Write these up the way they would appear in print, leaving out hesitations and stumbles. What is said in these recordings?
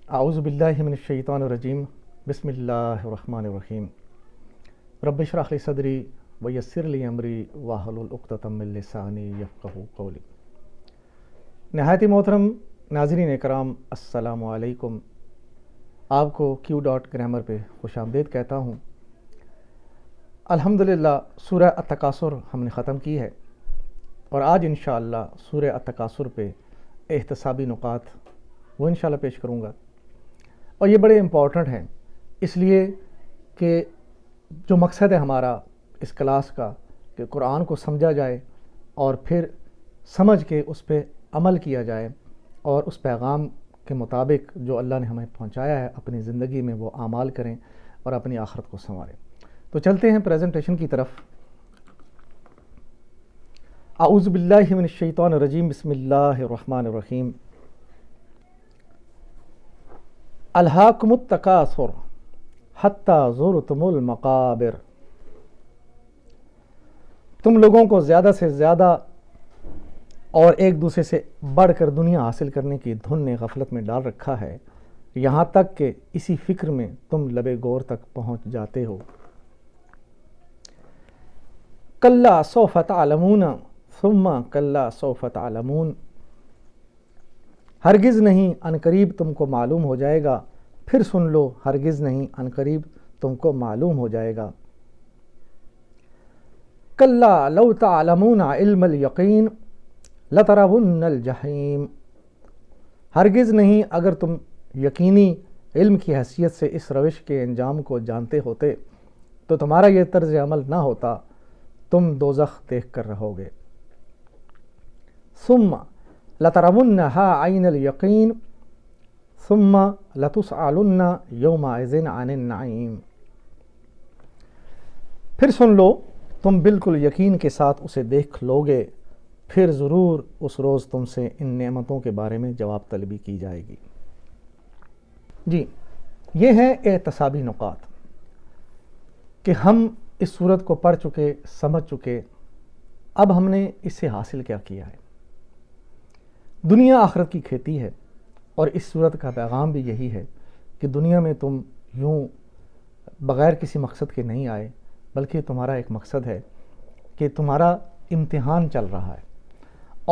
اعوذ باللہ من الشیطان الرجیم بسم اللہ الرحمن الرحیم رب اشرح لی صدری ویسر لی امری واحلل عقدۃ من لسانی یفقہوا قولی۔ نہایت ہی محترم ناظرین اکرام، السلام علیکم۔ آپ کو کیو ڈاٹ گرامر پہ خوش آمدید کہتا ہوں۔ الحمدللہ سورہ التکاثر ہم نے ختم کی ہے، اور آج انشاءاللہ سورہ التکاثر پہ احتسابی نکات وہ انشاءاللہ پیش کروں گا، اور یہ بڑے امپورٹنٹ ہیں، اس لیے کہ جو مقصد ہے ہمارا اس کلاس کا کہ قرآن کو سمجھا جائے اور پھر سمجھ کے اس پہ عمل کیا جائے، اور اس پیغام کے مطابق جو اللہ نے ہمیں پہنچایا ہے اپنی زندگی میں وہ اعمال کریں اور اپنی آخرت کو سنواریں۔ تو چلتے ہیں پریزنٹیشن کی طرف۔ اعوذ باللہ من الشیطان الرجیم بسم اللہ الرحمن الرحیم۔ الہاکم التکاثر حتی زرتم المقابر۔ تم لوگوں کو زیادہ سے زیادہ اور ایک دوسرے سے بڑھ کر دنیا حاصل کرنے کی دھن نے غفلت میں ڈال رکھا ہے، یہاں تک کہ اسی فکر میں تم لب گور تک پہنچ جاتے ہو۔ کلا سوف تعلمون ثم کلا سوف تعلمون۔ ہرگز نہیں، عنقریب تم کو معلوم ہو جائے گا، پھر سن لو، ہرگز نہیں، عنقریب تم کو معلوم ہو جائے گا۔ کلا لو تعلمون علم الیقین لترون الجحیم۔ ہرگز نہیں، اگر تم یقینی علم کی حیثیت سے اس روش کے انجام کو جانتے ہوتے تو تمہارا یہ طرز عمل نہ ہوتا، تم دوزخ دیکھ کر رہو گے۔ ثم لترونها عین الیقین ثم لتسألن یومئذ عن النعیم۔ پھر سن لو، تم بالکل یقین کے ساتھ اسے دیکھ لو گے، پھر ضرور اس روز تم سے ان نعمتوں کے بارے میں جواب طلبی کی جائے گی۔ جی، یہ ہیں احتسابی نکات کہ ہم اس صورت کو پڑھ چکے، سمجھ چکے، اب ہم نے اس سے حاصل کیا کیا ہے۔ دنیا آخرت کی کھیتی ہے، اور اس صورت کا پیغام بھی یہی ہے کہ دنیا میں تم یوں بغیر کسی مقصد کے نہیں آئے، بلکہ تمہارا ایک مقصد ہے کہ تمہارا امتحان چل رہا ہے،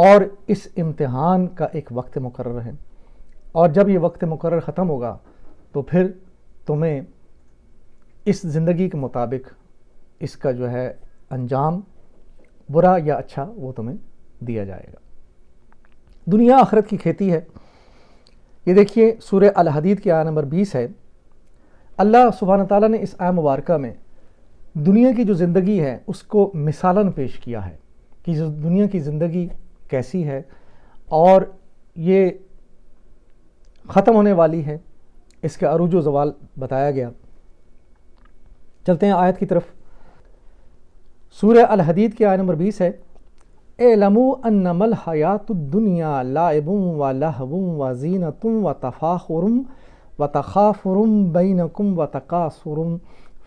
اور اس امتحان کا ایک وقت مقرر ہے، اور جب یہ وقت مقرر ختم ہوگا تو پھر تمہیں اس زندگی کے مطابق اس کا جو ہے انجام برا یا اچھا وہ تمہیں دیا جائے گا۔ دنیا آخرت کی کھیتی ہے، یہ دیکھیے سورہ الحدید کی آیت نمبر 20 ہے۔ اللہ سبحانہ تعالیٰ نے اس آیت مبارکہ میں دنیا کی جو زندگی ہے اس کو مثالاً پیش کیا ہے کہ دنیا کی زندگی کیسی ہے، اور یہ ختم ہونے والی ہے، اس کا عروج و زوال بتایا گیا۔ چلتے ہیں آیت کی طرف۔ سورہ الحدید کی آیت نمبر 20 ہے، اعلموا انما الحیات الدنیا لعب ولہو وزینۃ وتفاخر وتخافر بینکم وتکاثر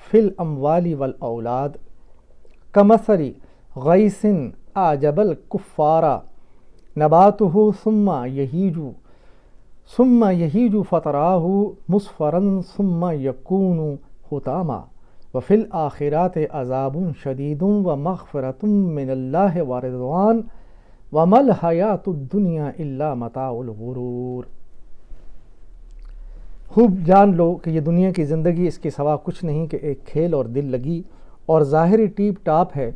فی الاموال والاولاد کمثل غیث اعجب الکفار نباتہ ثم یہیج فتراہ مصفرا ثم یکون حطاما وفی الآخرات عذاب شدید ومغفرۃ من اللہ ورضوان وما الحیاۃ الدنیا الا متاع الغرور۔ خوب جان لو کہ یہ دنیا کی زندگی اس کے سوا کچھ نہیں کہ ایک کھیل اور دل لگی اور ظاہری ٹیپ ٹاپ ہے،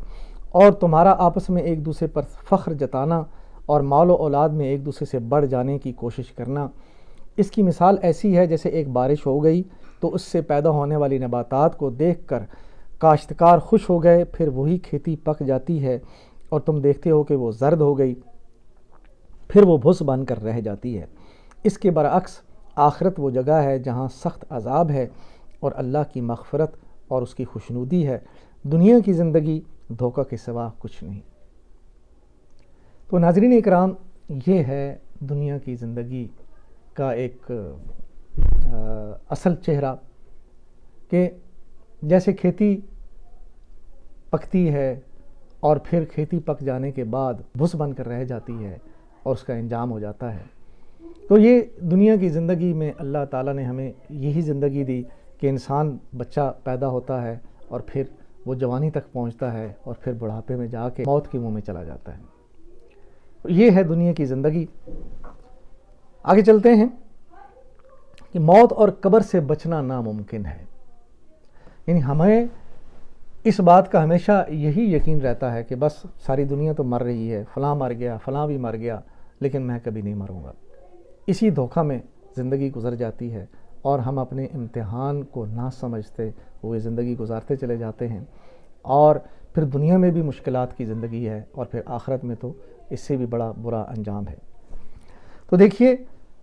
اور تمہارا آپس میں ایک دوسرے پر فخر جتانا اور مال و اولاد میں ایک دوسرے سے بڑھ جانے کی کوشش کرنا۔ اس کی مثال ایسی ہے جیسے ایک بارش ہو گئی تو اس سے پیدا ہونے والی نباتات کو دیکھ کر کاشتکار خوش ہو گئے، پھر وہی کھیتی پک جاتی ہے اور تم دیکھتے ہو کہ وہ زرد ہو گئی، پھر وہ بھس بن کر رہ جاتی ہے۔ اس کے برعکس آخرت وہ جگہ ہے جہاں سخت عذاب ہے اور اللہ کی مغفرت اور اس کی خوشنودی ہے۔ دنیا کی زندگی دھوکہ کے سوا کچھ نہیں۔ تو ناظرین اکرام، یہ ہے دنیا کی زندگی کا ایک اصل چہرہ، کہ جیسے کھیتی پکتی ہے اور پھر کھیتی پک جانے کے بعد بھس بن کر رہ جاتی ہے اور اس کا انجام ہو جاتا ہے، تو یہ دنیا کی زندگی میں اللہ تعالیٰ نے ہمیں یہی زندگی دی کہ انسان بچہ پیدا ہوتا ہے اور پھر وہ جوانی تک پہنچتا ہے اور پھر بڑھاپے میں جا کے موت کے منہ میں چلا جاتا ہے۔ یہ ہے دنیا کی زندگی۔ آگے چلتے ہیں کہ موت اور قبر سے بچنا ناممکن ہے، یعنی ہمیں اس بات کا ہمیشہ یہی یقین رہتا ہے کہ بس ساری دنیا تو مر رہی ہے، فلاں مر گیا، فلاں بھی مر گیا، لیکن میں کبھی نہیں مروں گا۔ اسی دھوکہ میں زندگی گزر جاتی ہے اور ہم اپنے امتحان کو نہ سمجھتے ہوئے زندگی گزارتے چلے جاتے ہیں، اور پھر دنیا میں بھی مشکلات کی زندگی ہے اور پھر آخرت میں تو اس سے بھی بڑا برا انجام ہے۔ تو دیکھیے،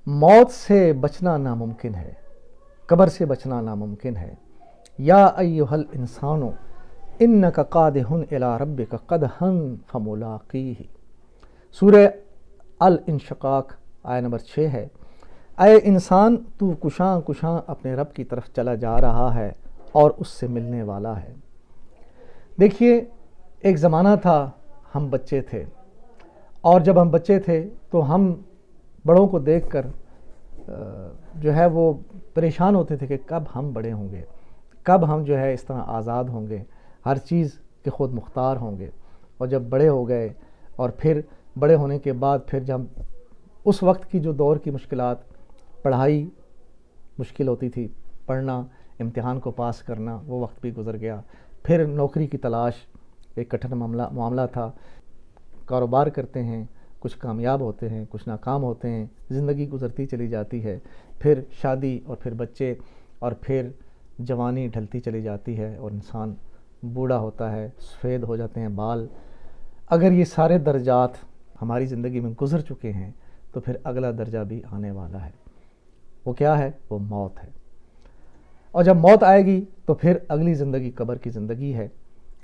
موت سے بچنا ناممکن ہے، قبر سے بچنا ناممکن ہے۔ یا ایھا الانسان انک قادح الی ربک قدحا فملاقیہ، سورہ الانشقاق آیہ نمبر 6 ہے۔ اے انسان، تو کشاں کشاں اپنے رب کی طرف چلا جا رہا ہے اور اس سے ملنے والا ہے۔ دیکھیے، ایک زمانہ تھا ہم بچے تھے، اور جب ہم بچے تھے تو ہم بڑوں کو دیکھ کر جو ہے وہ پریشان ہوتے تھے کہ کب ہم بڑے ہوں گے، کب ہم جو ہے اس طرح آزاد ہوں گے، ہر چیز کے خود مختار ہوں گے۔ اور جب بڑے ہو گئے اور پھر بڑے ہونے کے بعد پھر جب اس وقت کی جو دور کی مشکلات، پڑھائی مشکل ہوتی تھی، پڑھنا، امتحان کو پاس کرنا، وہ وقت بھی گزر گیا۔ پھر نوکری کی تلاش ایک کٹھن معاملہ تھا، کاروبار کرتے ہیں، کچھ کامیاب ہوتے ہیں، کچھ ناکام ہوتے ہیں، زندگی گزرتی چلی جاتی ہے۔ پھر شادی اور پھر بچے اور پھر جوانی ڈھلتی چلی جاتی ہے اور انسان بوڑھا ہوتا ہے، سفید ہو جاتے ہیں بال۔ اگر یہ سارے درجات ہماری زندگی میں گزر چکے ہیں تو پھر اگلا درجہ بھی آنے والا ہے۔ وہ کیا ہے؟ وہ موت ہے۔ اور جب موت آئے گی تو پھر اگلی زندگی قبر کی زندگی ہے،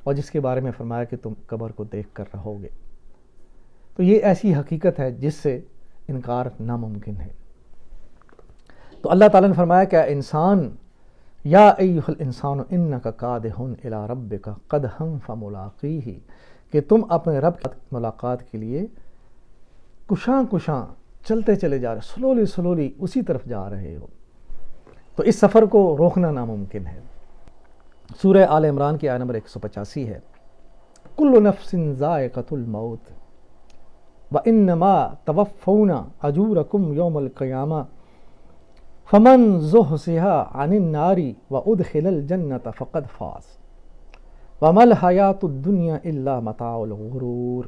اور جس کے بارے میں فرمایا کہ تم قبر کو دیکھ کر رہو گے۔ تو یہ ایسی حقیقت ہے جس سے انکار ناممکن ہے۔ تو اللہ تعالیٰ نے فرمایا کہ انسان، یا ایھا الانسان انک قادح الی ربک قدحا فملاقیہ، کہ تم اپنے رب کی ملاقات کے لیے کشاں کشاں چلتے چلے جا رہے، سلولی اسی طرف جا رہے ہو۔ تو اس سفر کو روکنا ناممکن ہے۔ سورہ آل عمران کی آیہ نمبر 185 ہے، کل نفس ذائقۃ الموت وانما توفون اجورکم یوم القیامہ فمن زحزح عن النار وادخل الجنۃ فقد فاز وما الحیاۃ الدنیا الا متاع الغرور۔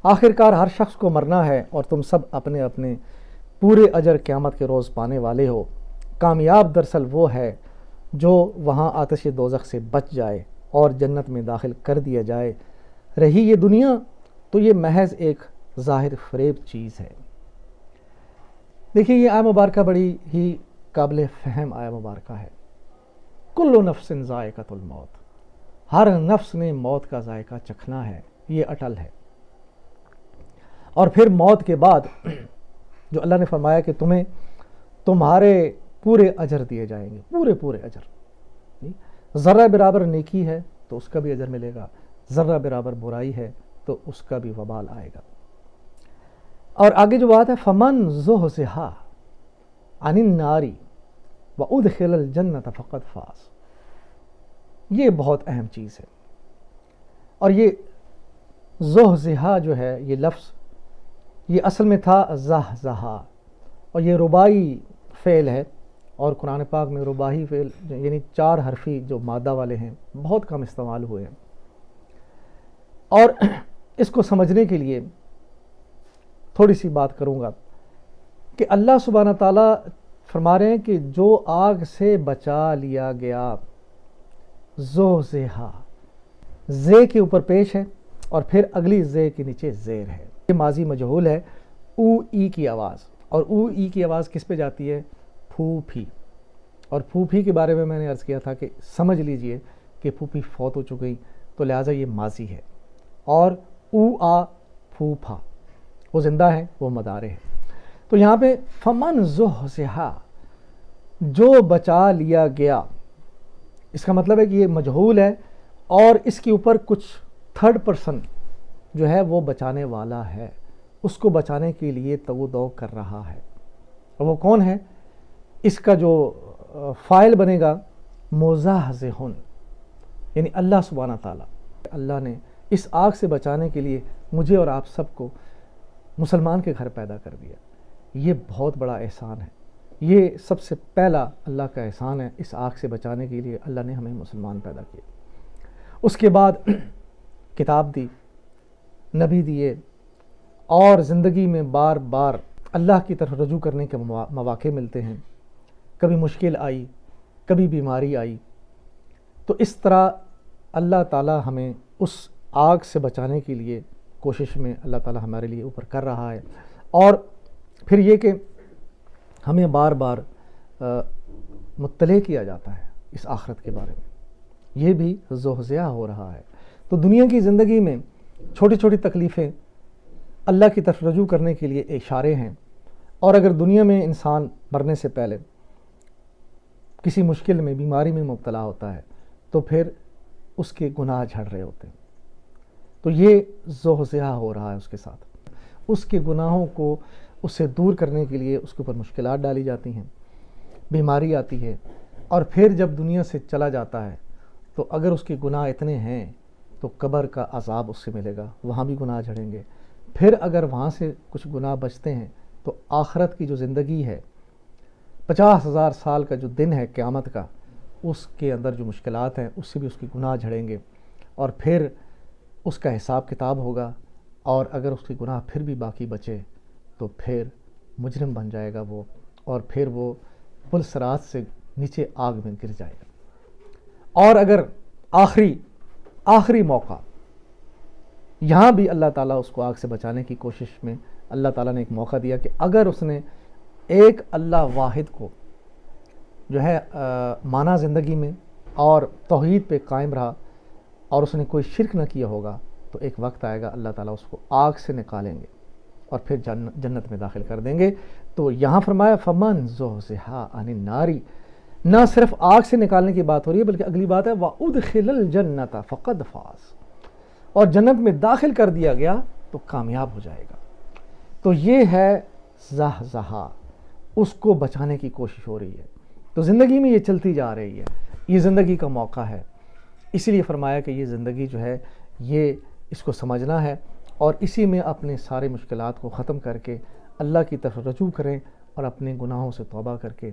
آخرکار ہر شخص کو مرنا ہے اور تم سب اپنے اپنے پورے اجر قیامت کے روز پانے والے ہو۔ کامیاب دراصل وہ ہے جو وہاں آتش دوزخ سے بچ جائے اور جنت میں داخل کر دیا جائے۔ رہی یہ دنیا تو یہ محض ایک ظاہر فریب چیز ہے۔ دیکھیے، یہ آیہ مبارکہ بڑی ہی قابل فہم آیہ مبارکہ ہے۔ کل نفس ذائقۃ الموت، ہر نفس نے موت کا ذائقہ چکھنا ہے، یہ اٹل ہے۔ اور پھر موت کے بعد جو اللہ نے فرمایا کہ تمہیں تمہارے پورے اجر دیے جائیں گے، پورے اجر۔ ذرہ برابر نیکی ہے تو اس کا بھی اجر ملے گا، ذرہ برابر برائی ہے تو اس کا بھی وبال آئے گا۔ اور آگے جو بات ہے، فمن زحزح عن النار وادخل الجنۃ فقد فاز، یہ بہت اہم چیز ہے۔ اور یہ زحزح جو ہے، یہ لفظ یہ اصل میں تھا زحزحا، اور یہ رباعی فعل ہے، اور قرآن پاک میں رباعی فعل یعنی 4 حرفی جو مادہ والے ہیں بہت کم استعمال ہوئے ہیں۔ اور اس کو سمجھنے کے لیے تھوڑی سی بات کروں گا کہ اللہ سبحانہ تعالیٰ فرما رہے ہیں کہ جو آگ سے بچا لیا گیا، زحزحا، زے کے اوپر پیش ہے اور پھر اگلی زے کے نیچے زیر ہے۔ یہ ماضی مجہول ہے، او ای کی آواز، اور او ای کی آواز کس پہ جاتی ہے؟ پھوپھی۔ اور پھوپھی کے بارے میں نے عرض کیا تھا کہ سمجھ لیجئے کہ پھوپھی فوت ہو چکی، تو لہٰذا یہ ماضی ہے، اور او آ پھوپھا وہ زندہ ہے، وہ مدارے ہے۔ تو یہاں پہ فمن زحزح، جو بچا لیا گیا، اس کا مطلب ہے کہ یہ مجہول ہے اور اس کے اوپر کچھ تھرڈ پرسن جو ہے وہ بچانے والا ہے، اس کو بچانے کے لیے تو دو کر رہا ہے. اور وہ کون ہے؟ اس کا جو فاعل بنے گا مزاحزحن، یعنی اللہ سبحانہ تعالیٰ. اللہ نے اس آگ سے بچانے کے لیے مجھے اور آپ سب کو مسلمان کے گھر پیدا کر دیا. یہ بہت بڑا احسان ہے. یہ سب سے پہلا اللہ کا احسان ہے. اس آگ سے بچانے کے لیے اللہ نے ہمیں مسلمان پیدا کیا. اس کے بعد کتاب دی، نبی دیے، اور زندگی میں بار بار اللہ کی طرف رجوع کرنے کے مواقع ملتے ہیں. کبھی مشکل آئی، کبھی بیماری آئی، تو اس طرح اللہ تعالیٰ ہمیں اس آگ سے بچانے کے لیے کوشش میں اللہ تعالیٰ ہمارے لیے اوپر کر رہا ہے. اور پھر یہ کہ ہمیں بار بار مطلع کیا جاتا ہے اس آخرت کے بارے میں. یہ بھی زوحزیہ ہو رہا ہے. تو دنیا کی زندگی میں چھوٹی چھوٹی تکلیفیں اللہ کی طرف رجوع کرنے کے لیے اشارے ہیں. اور اگر دنیا میں انسان مرنے سے پہلے کسی مشکل میں، بیماری میں مبتلا ہوتا ہے تو پھر اس کے گناہ جھڑ رہے ہوتے ہیں. تو یہ زوحزیہ ہو رہا ہے اس کے ساتھ. اس کے گناہوں کو اس سے دور کرنے کے لیے اس کے اوپر مشکلات ڈالی جاتی ہیں، بیماری آتی ہے. اور پھر جب دنیا سے چلا جاتا ہے تو اگر اس کے گناہ اتنے ہیں تو قبر کا عذاب اس سے ملے گا، وہاں بھی گناہ جھڑیں گے. پھر اگر وہاں سے کچھ گناہ بچتے ہیں تو آخرت کی جو زندگی ہے، 50,000 سال کا جو دن ہے قیامت کا، اس کے اندر جو مشکلات ہیں اس سے بھی اس کے گناہ جھڑیں گے. اور پھر اس کا حساب کتاب ہوگا. اور اگر اس کے گناہ پھر بھی باقی بچے تو پھر مجرم بن جائے گا وہ، اور پھر وہ پل صراط سے نیچے آگ میں گر جائے گا. اور اگر آخری موقع، یہاں بھی اللہ تعالیٰ اس کو آگ سے بچانے کی کوشش میں اللہ تعالیٰ نے ایک موقع دیا کہ اگر اس نے ایک اللہ واحد کو جو ہے مانا زندگی میں اور توحید پہ قائم رہا اور اس نے کوئی شرک نہ کیا ہوگا، تو ایک وقت آئے گا اللہ تعالیٰ اس کو آگ سے نکالیں گے اور پھر جنت میں داخل کر دیں گے. تو یہاں فرمایا فمن زحزح عن النار، نہ صرف آگ سے نکالنے کی بات ہو رہی ہے بلکہ اگلی بات ہے وَأُدْخِلَ الْجَنَّةَ فَقَدْ فَازَ، اور جنت میں داخل کر دیا گیا تو کامیاب ہو جائے گا. تو یہ ہے زحزحہ، اس کو بچانے کی کوشش ہو رہی ہے. تو زندگی میں یہ چلتی جا رہی ہے، یہ زندگی کا موقع ہے. اسی لیے فرمایا کہ یہ زندگی جو ہے یہ اس کو سمجھنا ہے اور اسی میں اپنے سارے مشکلات کو ختم کر کے اللہ کی طرف رجوع کریں اور اپنے گناہوں سے توبہ کر کے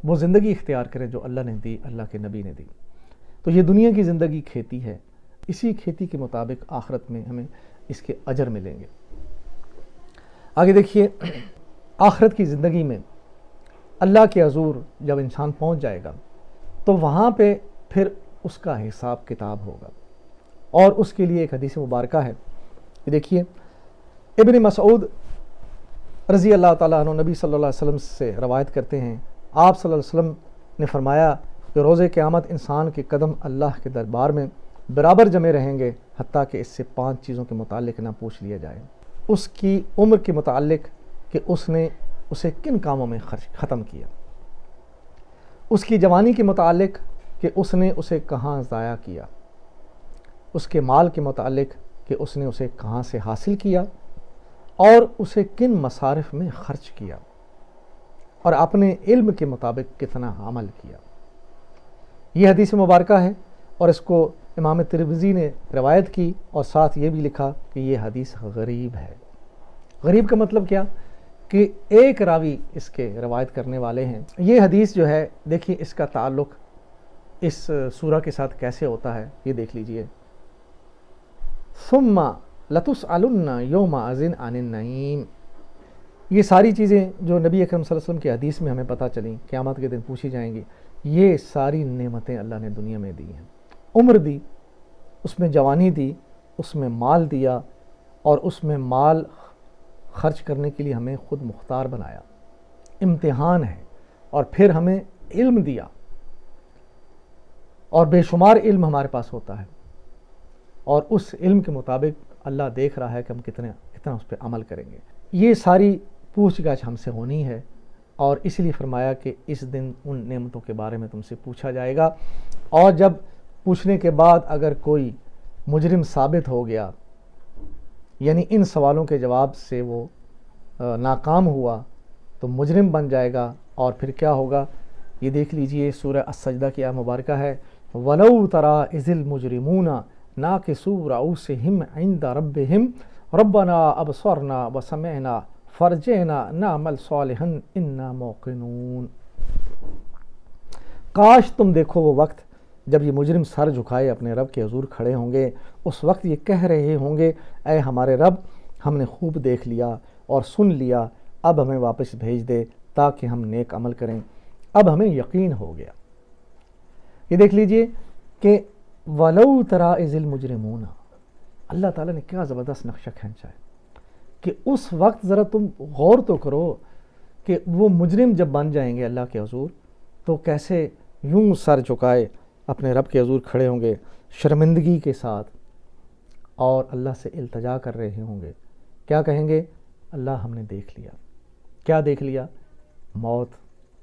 وہ زندگی اختیار کریں جو اللہ نے دی، اللہ کے نبی نے دی. تو یہ دنیا کی زندگی کھیتی ہے، اسی کھیتی کے مطابق آخرت میں ہمیں اس کے اجر ملیں گے. آگے دیکھیے، آخرت کی زندگی میں اللہ کے حضور جب انسان پہنچ جائے گا تو وہاں پہ پھر اس کا حساب کتاب ہوگا. اور اس کے لیے ایک حدیث مبارکہ ہے. یہ دیکھیے، ابن مسعود رضی اللہ تعالیٰ عنہ نبی صلی اللہ علیہ وسلم سے روایت کرتے ہیں، آپ صلی اللہ علیہ وسلم نے فرمایا کہ روز قیامت انسان کے قدم اللہ کے دربار میں برابر جمے رہیں گے حتیٰ کہ اس سے 5 چیزوں کے متعلق نہ پوچھ لیا جائے. اس کی عمر کے متعلق کہ اس نے اسے کن کاموں میں ختم کیا، اس کی جوانی کے متعلق کہ اس نے اسے کہاں ضائع کیا، اس کے مال کے متعلق کہ اس نے اسے کہاں سے حاصل کیا اور اسے کن مصارف میں خرچ کیا، اور اپنے علم کے مطابق کتنا عمل کیا. یہ حدیث مبارکہ ہے اور اس کو امام ترمذی نے روایت کی اور ساتھ یہ بھی لکھا کہ یہ حدیث غریب ہے. غریب کا مطلب کیا کہ ایک راوی اس کے روایت کرنے والے ہیں. یہ حدیث جو ہے دیکھیے اس کا تعلق اس سورہ کے ساتھ کیسے ہوتا ہے یہ دیکھ لیجئے. ثم لتسألن یومئذ عن النعیم، یہ ساری چیزیں جو نبی اکرم صلی اللہ علیہ وسلم کی حدیث میں ہمیں پتہ چلیں قیامت کے دن پوچھی جائیں گی. یہ ساری نعمتیں اللہ نے دنیا میں دی ہیں. عمر دی، اس میں جوانی دی، اس میں مال دیا اور اس میں مال خرچ کرنے کے لیے ہمیں خود مختار بنایا. امتحان ہے. اور پھر ہمیں علم دیا اور بے شمار علم ہمارے پاس ہوتا ہے اور اس علم کے مطابق اللہ دیکھ رہا ہے کہ ہم کتنا اس پہ عمل کریں گے. یہ ساری پوچھ گچھ ہم سے ہونی ہے اور اس لیے فرمایا کہ اس دن ان نعمتوں کے بارے میں تم سے پوچھا جائے گا. اور جب پوچھنے کے بعد اگر کوئی مجرم ثابت ہو گیا یعنی ان سوالوں کے جواب سے وہ ناکام ہوا تو مجرم بن جائے گا، اور پھر کیا ہوگا یہ دیکھ لیجئے، سورہ السجدہ کی آیت مبارکہ ہے وَلَوْ تَرَىٰ إِذِ الْمُجْرِمُونَ نَاكِسُو رُءُوسِهِمْ عِندَ رَبِّهِمْ رَبَّنَا أَبْصَرْنَا وَسَمِعْنَا فَارْجِعْنَا نَعْمَلْ صَالِحًا إِنَّا مُوقِنُونَ۔ کاش تم دیکھو وہ وقت جب یہ مجرم سر جھکائے اپنے رب کے حضور کھڑے ہوں گے، اس وقت یہ کہہ رہے ہوں گے اے ہمارے رب، ہم نے خوب دیکھ لیا اور سن لیا، اب ہمیں واپس بھیج دے تاکہ ہم نیک عمل کریں، اب ہمیں یقین ہو گیا۔ یہ دیکھ لیجئے کہ وَلَوْ تَرَىٰ إِذِ الْمُجْرِمُونَ، اللہ تعالیٰ نے کیا زبردست نقشہ کھینچا ہے کہ اس وقت ذرا تم غور تو کرو کہ وہ مجرم جب بن جائیں گے اللہ کے حضور تو کیسے یوں سر جھکائے اپنے رب کے حضور کھڑے ہوں گے شرمندگی کے ساتھ، اور اللہ سے التجا کر رہے ہوں گے۔ کیا کہیں گے؟ اللہ ہم نے دیکھ لیا۔ کیا دیکھ لیا؟ موت،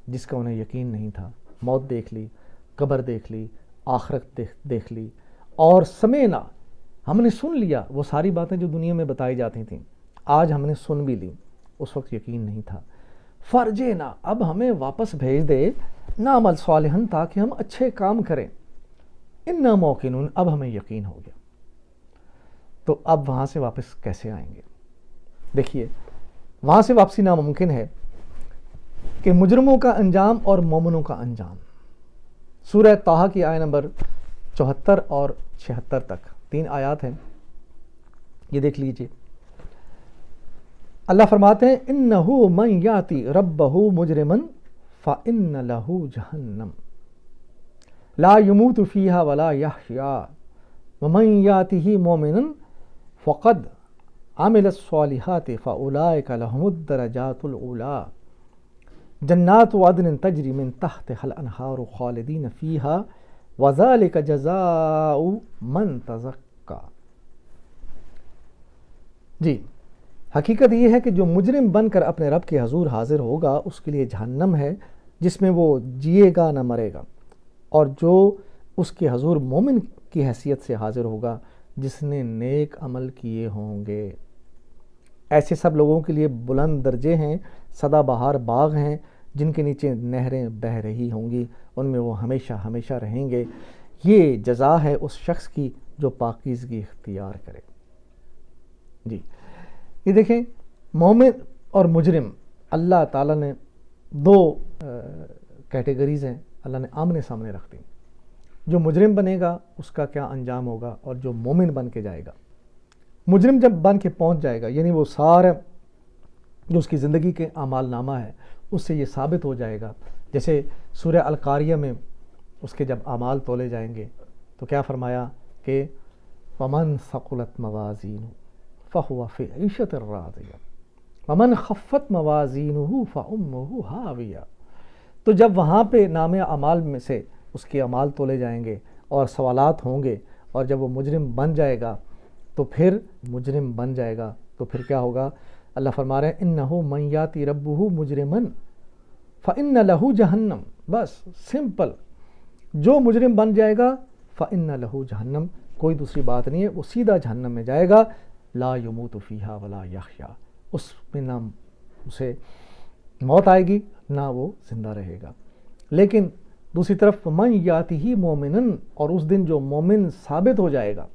جس کا انہیں یقین نہیں تھا، موت دیکھ لی، قبر دیکھ لی، آخرت دیکھ لی، اور سمینا، ہم نے سن لیا وہ ساری باتیں جو دنیا میں بتائی جاتی تھیں، آج ہم نے سن بھی لی، اس وقت یقین نہیں تھا۔ فرجینا، اب ہمیں واپس بھیج دے، نعمل صالحا، تاکہ ہم اچھے کام کریں، انا موقنون، اب ہمیں یقین ہو گیا۔ تو اب وہاں سے واپس کیسے آئیں گے؟ دیکھیے، وہاں سے واپسی ناممکن ہے کہ مجرموں کا انجام اور مومنوں کا انجام۔ سورہ طٰہٰ کی آیت نمبر 74 اور 76 تک 3 آیات ہیں، یہ دیکھ لیجئے۔ اللہ فرماتے ہیں اِنَّهُ مَن يَأْتِ رَبَّهُ مُجْرِمًا فَإِنَّ لَهُ جَهَنَّمَ لَا يَمُوتُ فِيهَا وَلَا يَحْيَا وَمَن يَأْتِهِ مُؤْمِنًا فَقَدْ عَمِلَ الصَّالِحَاتِ فَأُولَٰئِكَ لَهُمُ الدَّرَجَاتُ الْعُلَىٰ جَنَّاتُ عَدْنٍ تَجْرِي مِن تَحْتِهَا الْأَنْهَارُ خَالِدِينَ فِيهَا وَذَٰلِكَ جَزَاءُ مَن تَزَكَّىٰ۔ جی، حقیقت یہ ہے کہ جو مجرم بن کر اپنے رب کے حضور حاضر ہوگا اس کے لیے جہنم ہے، جس میں وہ جیے گا نہ مرے گا، اور جو اس کے حضور مومن کی حیثیت سے حاضر ہوگا جس نے نیک عمل کیے ہوں گے، ایسے سب لوگوں کے لیے بلند درجے ہیں، سدا بہار باغ ہیں جن کے نیچے نہریں بہہ رہی ہوں گی، ان میں وہ ہمیشہ ہمیشہ رہیں گے۔ یہ جزا ہے اس شخص کی جو پاکیزگی اختیار کرے۔ جی، یہ دیکھیں، مومن اور مجرم اللہ تعالیٰ نے 2 کیٹیگریز ہیں، اللہ نے آمنے سامنے رکھ دی۔ جو مجرم بنے گا اس کا کیا انجام ہوگا، اور جو مومن بن کے جائے گا۔ مجرم جب بن کے پہنچ جائے گا، یعنی وہ سارا جو اس کی زندگی کے اعمال نامہ ہے اس سے یہ ثابت ہو جائے گا، جیسے سورہ القاریہ میں اس کے جب اعمال تولے جائیں گے تو کیا فرمایا کہ وَمَن ثَقُلَتْ مَوَازِينُهُ فَهُوَ فِي عِيشَةٍ رَاضِيَةٍ وَمَن خَفَّتْ مَوَازِينُهُ فَأُمُّهُ هَاوِيَةٌ۔ تو جب وہاں پہ نام اعمال میں سے اس کے اعمال تولے جائیں گے اور سوالات ہوں گے، اور جب وہ مجرم بن جائے گا تو پھر مجرم بن جائے گا تو پھر کیا ہوگا؟ اللہ فرما رہے ہیں اِنَّهُ مَن يَأْتِ رَبُّهُ مُجْرِمًا فَإِنَّ لَهُ جَهَنَّمَ، بس سمپل، جو مجرم بن جائے گا فَإِنَّ لَهُ جَهَنَّمَ، کوئی دوسری بات نہیں ہے، وہ سیدھا جہنم میں جائے گا، لا يموت فیہا ولا یحیا، اس میں نہ اسے موت آئے گی نہ وہ زندہ رہے گا۔ لیکن دوسری طرف من یاتہ مومنن، اور اس دن جو مومن ثابت ہو جائے گا،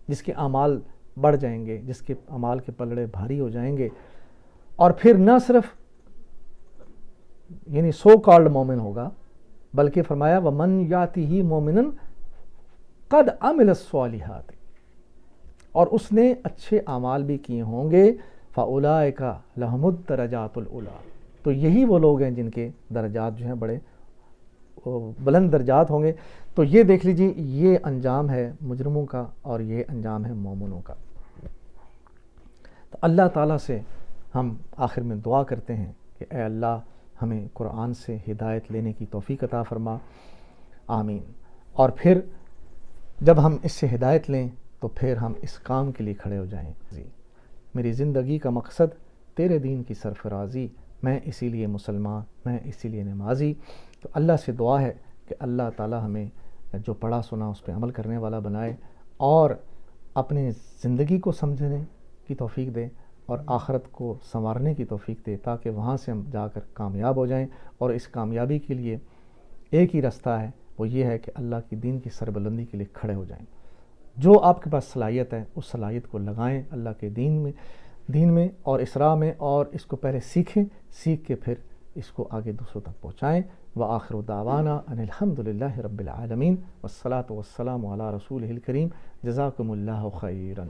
جس کے اعمال بڑھ جائیں گے، جس کے اعمال کے پلڑے بھاری ہو جائیں گے، اور پھر نہ صرف یعنی سو کالڈ مومن ہوگا، بلکہ فرمایا ومن یاتہ مومنن قد عمل الصالحات، اور اس نے اچھے اعمال بھی کیے ہوں گے، فاولئک لہم الدرجات العلی، تو یہی وہ لوگ ہیں جن کے درجات جو ہیں بڑے بلند درجات ہوں گے۔ تو یہ دیکھ لیجیے، یہ انجام ہے مجرموں کا اور یہ انجام ہے مومنوں کا۔ تو اللہ تعالیٰ سے ہم آخر میں دعا کرتے ہیں کہ اے اللہ ہمیں قرآن سے ہدایت لینے کی توفیق عطا فرما، آمین۔ اور پھر جب ہم اس سے ہدایت لیں تو پھر ہم اس کام کے لیے کھڑے ہو جائیں، میری زندگی کا مقصد تیرے دین کی سرفرازی، میں اسی لیے مسلمان، میں اسی لیے نمازی۔ تو اللہ سے دعا ہے کہ اللہ تعالی ہمیں جو پڑھا سنا اس پہ عمل کرنے والا بنائے، اور اپنے زندگی کو سمجھنے کی توفیق دے اور آخرت کو سنوارنے کی توفیق دے، تاکہ وہاں سے ہم جا کر کامیاب ہو جائیں۔ اور اس کامیابی کے لیے ایک ہی راستہ ہے، وہ یہ ہے کہ اللہ کی دین کی سربلندی کے لیے کھڑے ہو جائیں۔ جو آپ کے پاس صلاحیت ہے اس صلاحیت کو لگائیں اللہ کے دین میں اور اسراء میں، اور اس کو پہلے سیکھیں، سیکھ کے پھر اس کو آگے دوسروں تک پہنچائیں۔ وآخر دعوانا ان الحمد للہ رب العالمین والصلاة والسلام علی رسولہ الکریم۔ جزاکم اللہ خیرا۔